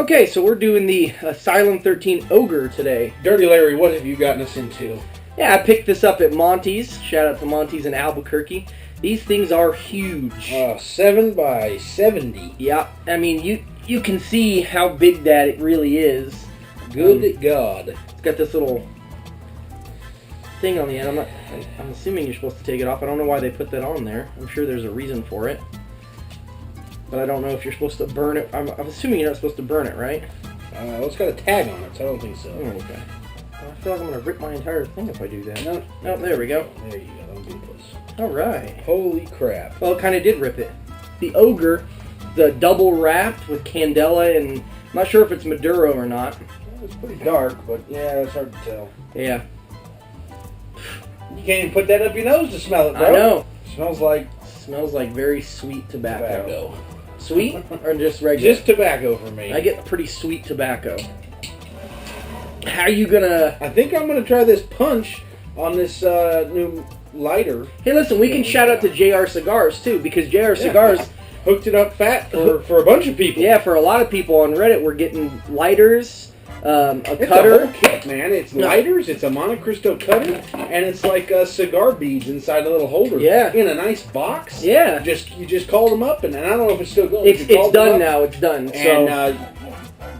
Okay, so we're doing the Asylum 13 Ogre today. Dirty Larry, what have you gotten us into? Yeah, I picked this up at Monty's. Shout out to Monty's in Albuquerque. These things are huge. 7 by 70. Yeah, I mean, you can see how big that it really is. Good God. It's got this little thing on the end. I'm assuming you're supposed to take it off. I don't know why they put that on there. I'm sure there's a reason for it. But I don't know if you're supposed to burn it. I'm assuming you're not supposed to burn it, right? Well, it's got a tag on it, so I don't think so. Oh, okay. Well, I feel like I'm going to rip my entire thing if I do that. No. Oh, there we go. There you go. Don't do this. All right. Holy crap. Well, it kind of did rip it. The Ogre, the double wrapped with candela, and I'm not sure if it's Maduro or not. Well, it's pretty dark, but yeah, it's hard to tell. Yeah. You can't even put that up your nose to smell it, bro. I know. Smells like very sweet tobacco. Sweet or just regular? Just tobacco for me. I get pretty sweet tobacco. How are you gonna... I think I'm gonna try this punch on this new lighter. Hey, listen, we can shout out to JR Cigars, too, because JR Cigars... hooked it up fat for a bunch of people. Yeah, for a lot of people on Reddit, we're getting lighters, a it's cutter. A whole kit, man. It's lighters, it's a Monte Cristo cutter, and it's like cigar beads inside a little holder. Yeah. In a nice box. Yeah. You just called them up, and I don't know if it's still going. It's done now. It's done. And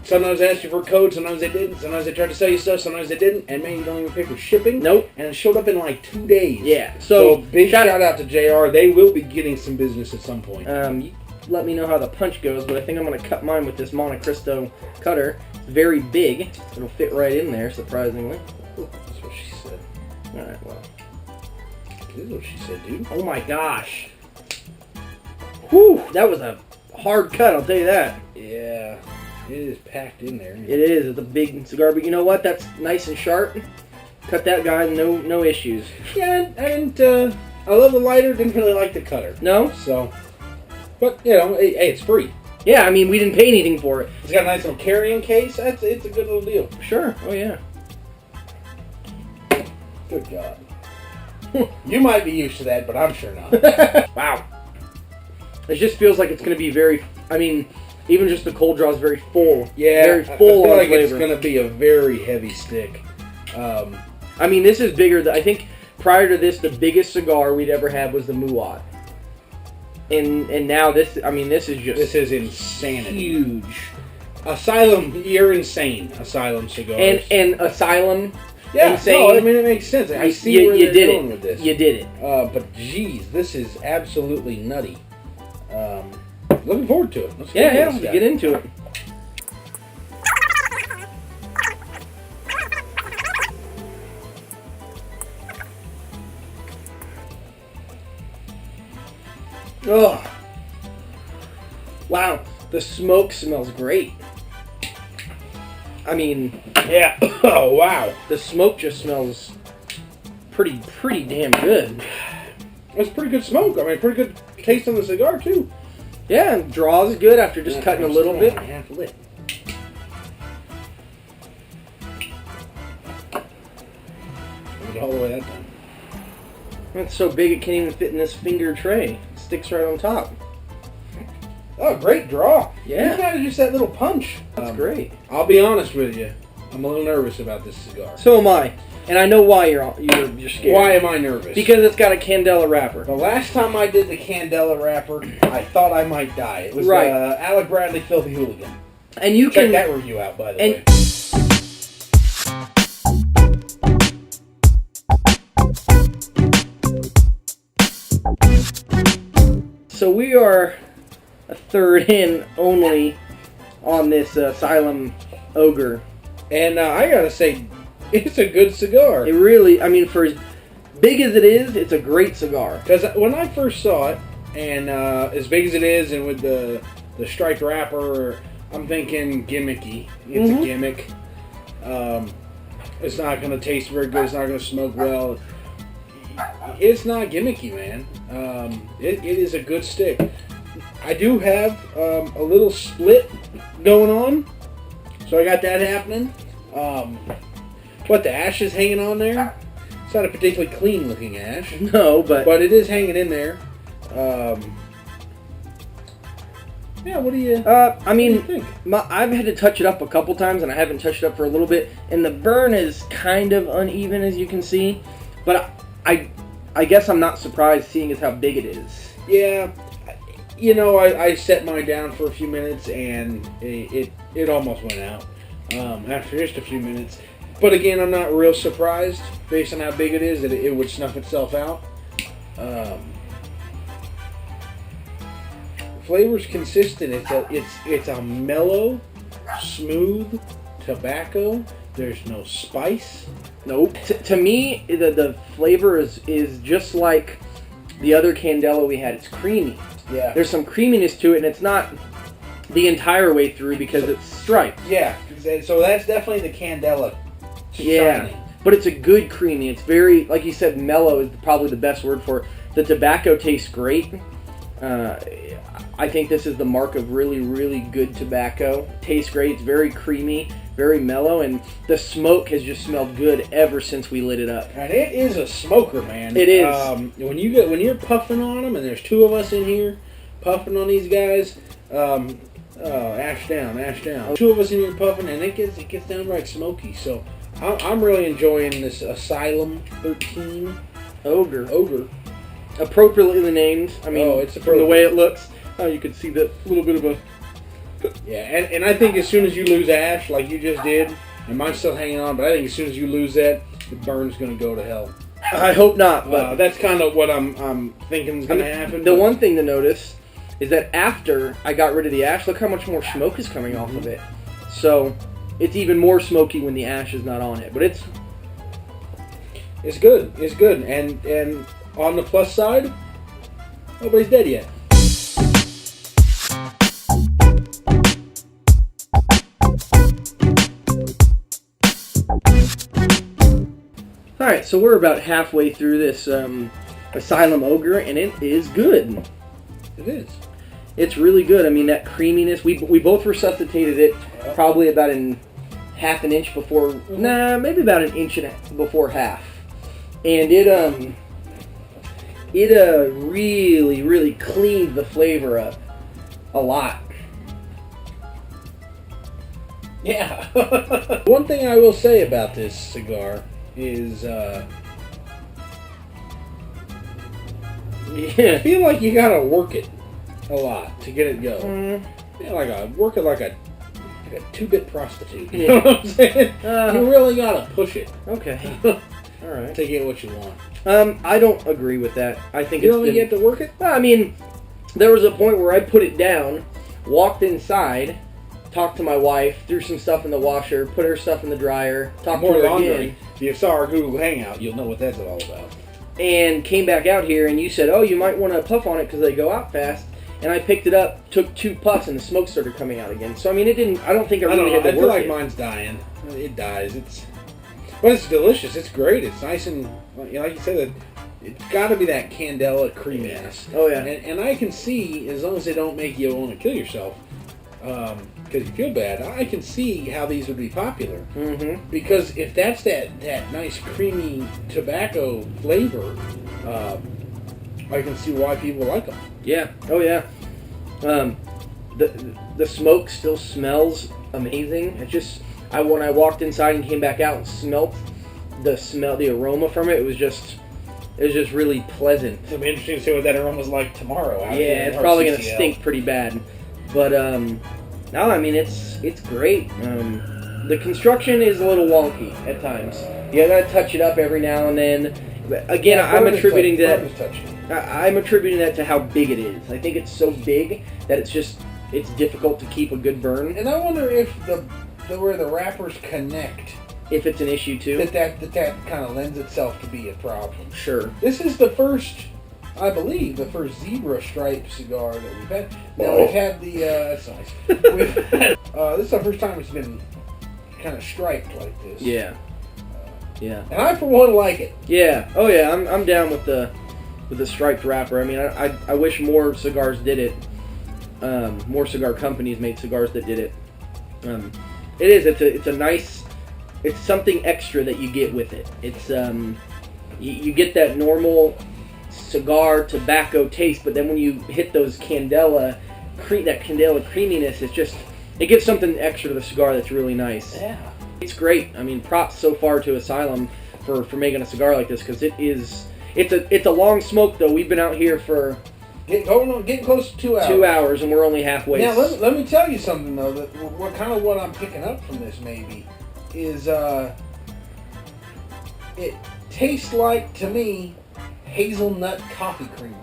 sometimes they asked you for a code, sometimes they didn't. Sometimes they tried to sell you stuff, sometimes they didn't. And man, you don't even pay for shipping. Nope. And it showed up in like 2 days. Yeah. So big shout out to JR. They will be getting some business at some point. You let me know how the punch goes, but I think I'm going to cut mine with this Monte Cristo cutter. It's very big. It'll fit right in there, surprisingly. That's what she said. Alright, well. This is what she said, dude. Oh my gosh. Whew, that was a hard cut, I'll tell you that. Yeah, it is packed in there. It is. It's a big cigar, but you know what? That's nice and sharp. Cut that guy, no issues. Yeah, and I love the lighter, didn't really like the cutter. No? So, but, you know, hey, it's free. Yeah, I mean, we didn't pay anything for it. It's got a nice little carrying case. It's a good little deal. Sure. Oh, yeah. Good God. You might be used to that, but I'm sure not. Wow. It just feels like it's going to be very, I mean, even just the cold draw is very full. Yeah, very full I feel like flavor. It's going to be a very heavy stick. I mean, this is bigger. I think prior to this, the biggest cigar we'd ever had was the Muat. And now this, I mean, this is just... This is insanity. Huge. Asylum, you're insane. Asylum cigars. And Asylum, yeah, insane. No, I mean, it makes sense. I see where they're going with this. You did it. But geez, this is absolutely nutty. Looking forward to it. Let's Let's get into it. Oh, wow! The smoke smells great. I mean, yeah. Oh wow! The smoke just smells pretty damn good. It's pretty good smoke. I mean, pretty good taste on the cigar too. Yeah, and draws good after just cutting a little bit. Half lit. Get all the way that done. It's so big it can't even fit in this finger tray. It sticks right on top. Oh, great draw. Yeah. You got just that little punch. That's great. I'll be honest with you. I'm a little nervous about this cigar. So am I. And I know why you're scared. Why am I nervous? Because it's got a candela wrapper. The last time I did the candela wrapper, I thought I might die. It was right. Alec Bradley Filthy Hooligan. And you Check can... that review out, by the way. So we are a third in only on this Asylum Ogre. And I gotta say, it's a good cigar. It really, I mean, for as big as it is, it's a great cigar. Because when I first saw it, and as big as it is, and with the striped wrapper, I'm thinking gimmicky. It's a gimmick. It's not going to taste very good. It's not going to smoke well. It's not gimmicky, man. It is a good stick. I do have a little split going on. So I got that happening. What, the ash is hanging on there? It's not a particularly clean looking ash. No, but it is hanging in there. Yeah, what do you? I mean, what do you think? I've had to touch it up a couple times, and I haven't touched it up for a little bit, and the burn is kind of uneven, as you can see. But I guess I'm not surprised, seeing as how big it is. Yeah, you know, I set mine down for a few minutes, and it almost went out after just a few minutes. But again, I'm not real surprised, based on how big it is, that it would snuff itself out. Flavor's consistent. It's a mellow, smooth tobacco. There's no spice. Nope. To me, the flavor is just like the other candela we had. It's creamy. Yeah. There's some creaminess to it, and it's not the entire way through because it's striped. Yeah. So that's definitely the candela. Yeah. Shining. But it's a good creamy. It's very, like you said, mellow is probably the best word for it. The tobacco tastes great. I think this is the mark of really, really good tobacco. Tastes great. It's very creamy, very mellow, and the smoke has just smelled good ever since we lit it up. And it is a smoker, man. It is. When you're puffing on them, and there's two of us in here puffing on these guys. Ash down. Two of us in here puffing, and it gets downright smoky. So I'm really enjoying this Asylum 13 Ogre. Appropriately named. I mean, it's from the way it looks. You can see that little bit of a... Yeah, and I think as soon as you lose ash, like you just did, and mine's still hanging on, but I think as soon as you lose that, the burn's going to go to hell. I hope not, but... that's kind of what I'm thinking is going to happen. The one thing to notice is that after I got rid of the ash, look how much more smoke is coming off of it. So, it's even more smoky when the ash is not on it. But it's good. It's good. And on the plus side, nobody's dead yet. Alright, so we're about halfway through this Asylum Ogre, and it is good. It is. It's really good. I mean, that creaminess, we both resuscitated it probably about half an inch before, maybe about an inch before half. And it really, really cleaned the flavor up a lot. Yeah. One thing I will say about this cigar is I feel like you gotta work it a lot to get it going. Work it like a 2-bit prostitute. You know what I'm saying? You really gotta push it. Okay. All right. To get what you want. I don't agree with that. I think you don't think you have to work it? I mean, there was a point where I put it down, walked inside, talked to my wife, threw some stuff in the washer, put her stuff in the dryer, talked to her again. If you saw our Google Hangout, you'll know what that's all about. And came back out here, and you said, oh, you might want to puff on it because they go out fast. And I picked it up, took 2 puffs, and the smoke started coming out again. So, I mean, it didn't, I don't think I really had to work it. I feel like mine's dying. It dies. But it's delicious. It's great. It's nice and, like you said, it's got to be that candela creaminess. Oh, yeah. And I can see, as long as they don't make you want to kill yourself, because you feel bad, I can see how these would be popular. Mm-hmm. Because if that's that nice creamy tobacco flavor, I can see why people like them. Yeah. Oh, yeah. The smoke still smells amazing. It just, when I walked inside and came back out and smelled the aroma from it, it was just really pleasant. It'll be interesting to see what that aroma's like tomorrow. Yeah, it's probably going to stink pretty bad. But, no, I mean, it's great. The construction is a little wonky at times. You got to touch it up every now and then. But again, I'm attributing that to how big it is. I think it's so big that it's difficult to keep a good burn. And I wonder if where the wrappers connect, if it's an issue too. That kind of lends itself to be a problem. Sure. This is the first, I believe, the first zebra stripe cigar that we've had. Now we've had the that's nice. This is the first time it's been kind of striped like this. Yeah. Yeah. And I, for one, like it. Yeah. Oh, yeah. I'm down with the striped wrapper. I mean, I wish more cigars did it. More cigar companies made cigars that did it. It's a nice. It's something extra that you get with it. It's you get that normal cigar tobacco taste, but then when you hit those candela that candela creaminess is just, it gives something extra to the cigar that's really nice. Yeah. It's great. I mean, props so far to Asylum for making a cigar like this, because it's a long smoke though. We've been out here for Getting close to 2 hours. 2 hours, and we're only halfway. Now, let me tell you something, though. That what I'm picking up from this, maybe, is it tastes like, to me, hazelnut coffee creamer.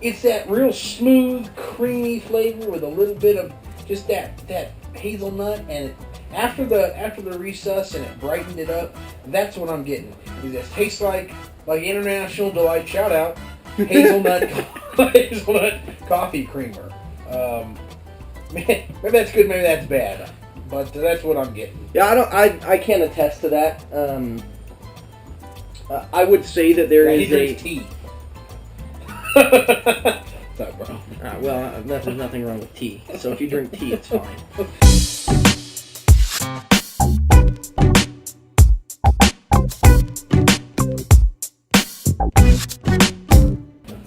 It's that real smooth, creamy flavor with a little bit of just that hazelnut, and after the resus and it brightened it up, that's what I'm getting. It tastes like International Delight, shout out, hazelnut coffee creamer. Maybe that's good, maybe that's bad, but that's what I'm getting. Yeah, I can't attest to that. I would say that there is he drinks tea. Sorry, bro. Well, there's nothing wrong with tea. So if you drink tea, it's fine.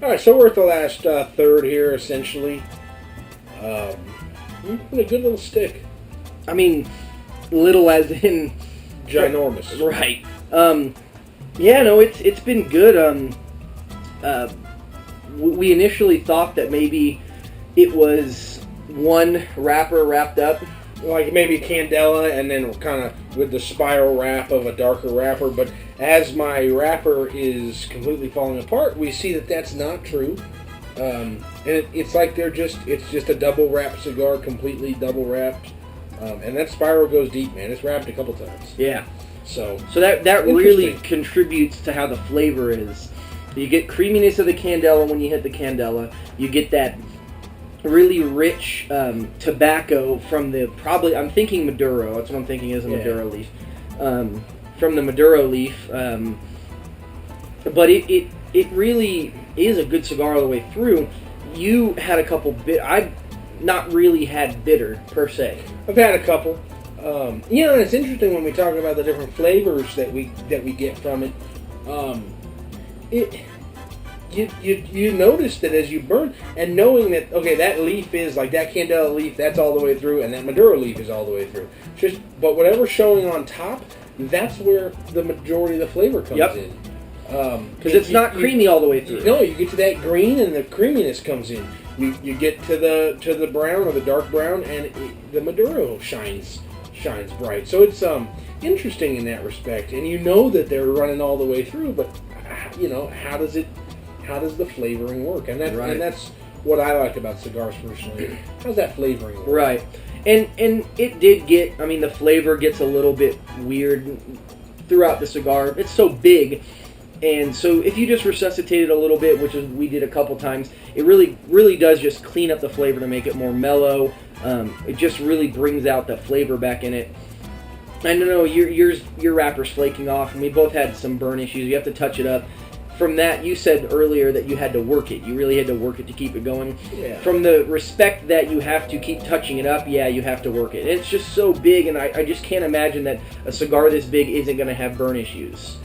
Alright, so we're at the last third here, essentially. A good little stick. I mean, little as in ginormous. Right. Yeah, no, it's been good. We initially thought that maybe it was one wrapper wrapped up. Like maybe candela and then kind of with the spiral wrap of a darker wrapper, but as my wrapper is completely falling apart, we see that that's not true. And it's like it's just a double wrapped cigar, completely double wrapped. And that spiral goes deep, man. It's wrapped a couple times. Yeah. So that really contributes to how the flavor is. You get creaminess of the candela when you hit the candela. You get that really rich tobacco from I'm thinking Maduro. That's what I'm thinking is a Maduro leaf. From the Maduro leaf. But it really is a good cigar all the way through. You had a couple I've not really had bitter, per se. I've had a couple. And it's interesting when we talk about the different flavors that we get from it. You notice that as you burn, and knowing that, okay, that leaf is like that candela leaf, that's all the way through, and that Maduro leaf is all the way through. But whatever's showing on top, that's where the majority of the flavor comes in. Because it's not creamy all the way through. No, you get to that green, and the creaminess comes in. You get to the brown or the dark brown, and the Maduro shines bright. So it's interesting in that respect, and you know that they're running all the way through, but how does the flavoring work? And that's what I like about cigars personally. How's that flavoring work? Right. And it did get, the flavor gets a little bit weird throughout the cigar. It's so big. And so if you just resuscitate it a little bit, which is we did a couple times, it really does just clean up the flavor to make it more mellow. It just really brings out the flavor back in it. I don't know, your wrapper's flaking off, and we both had some burn issues. You have to touch it up. From that, you said earlier that you had to work it. You really had to work it to keep it going. Yeah. From the respect that you have to keep touching it up, yeah, you have to work it. It's just so big, and I just can't imagine that a cigar this big isn't going to have burn issues.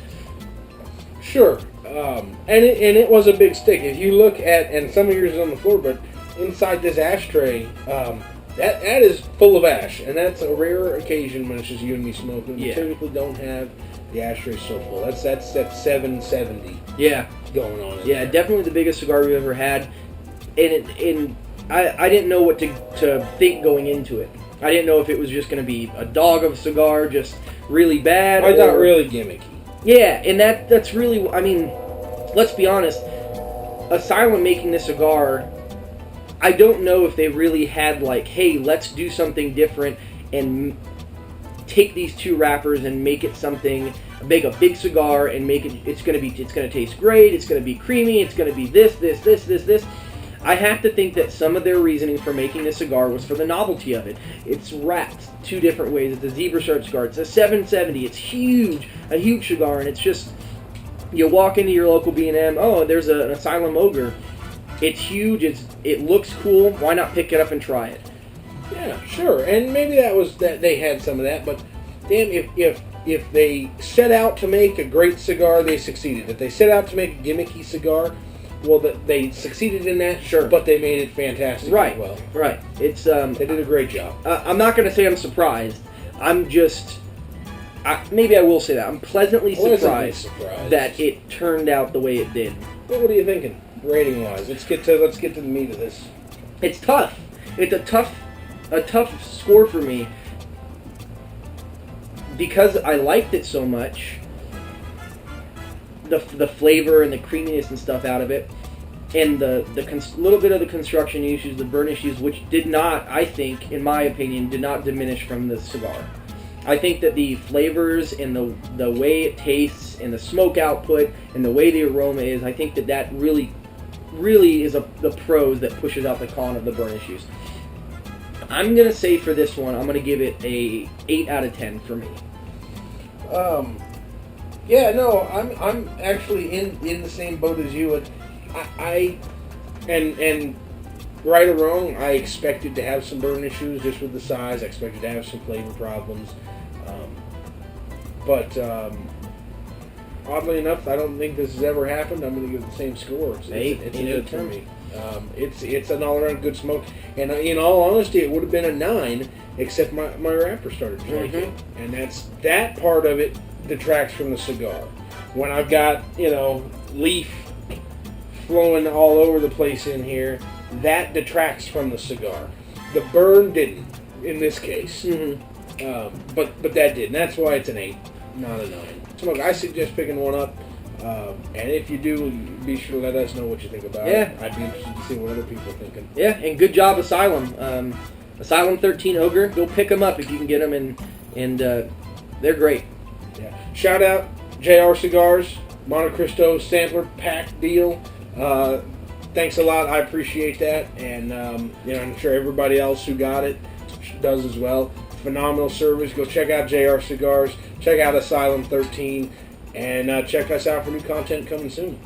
Sure. And it was a big stick. If you look at, and some of yours is on the floor, but inside this ashtray, that is full of ash, and that's a rare occasion when it's just you and me smoking. We typically don't have the ashtray so full. That's 770. Yeah, going on. Yeah, definitely the biggest cigar we've ever had, and I didn't know what to think going into it. I didn't know if it was just going to be a dog of a cigar, just really bad. I thought really gimmicky. Yeah, and that's really, let's be honest. Asylum making this cigar, I don't know if they really had like, hey, let's do something different and take these two wrappers and make it something, make a big cigar and make it, it's going to taste great, it's going to be creamy, it's going to be this. I have to think that some of their reasoning for making this cigar was for the novelty of it. It's wrapped two different ways. It's a zebra stripe cigar. It's a 770. It's huge, a huge cigar, and it's just, you walk into your local B&M, oh, there's an Asylum Ogre. It's huge, it looks cool, why not pick it up and try it? Yeah, sure, and maybe that they had some of that, but damn, if they set out to make a great cigar, they succeeded. If they set out to make a gimmicky cigar, well, that they succeeded in that, Sure. but they made it fantastic Right. as well. Right. It's They did a great job. I'm not going to say I'm surprised. I'm just maybe I will say that I'm pleasantly surprised that it turned out the way it did. Well, what are you thinking, rating wise? Let's get to the meat of this. It's tough. It's a tough score for me because I liked it so much. The flavor and the creaminess and stuff out of it, and the little bit of the construction issues, the burn issues, which did not, I think, in my opinion, did not diminish from the cigar. I think that the flavors and the way it tastes and the smoke output and the way the aroma is, I think that really is the pros that pushes out the con of the burn issues. I'm gonna say for this one, I'm gonna give it a 8 out of 10 for me. Yeah, no, I'm actually in the same boat as you. And right or wrong, I expected to have some burn issues just with the size. I expected to have some flavor problems. But oddly enough, I don't think this has ever happened. I'm going to give it the same score. It's an 8 for me. It's an all-around good smoke. And in all honesty, it would have been a 9, except my wrapper started flaking. And that part of it detracts from the cigar. When I've got, leaf flowing all over the place in here, that detracts from the cigar. The burn didn't, in this case. But that did, and that's why it's an 8, not a 9. So look, I suggest picking one up, and if you do, be sure to let us know what you think about it. I'd be interested to see what other people are thinking. Yeah, and good job, Asylum. Asylum 13 Ogre, go pick them up if you can get them, and they're great. Yeah. Shout out JR Cigars, Monte Cristo sampler pack deal. Thanks a lot. I appreciate that, and I'm sure everybody else who got it does as well. Phenomenal service. Go check out JR Cigars. Check out Asylum 13, and check us out for new content coming soon.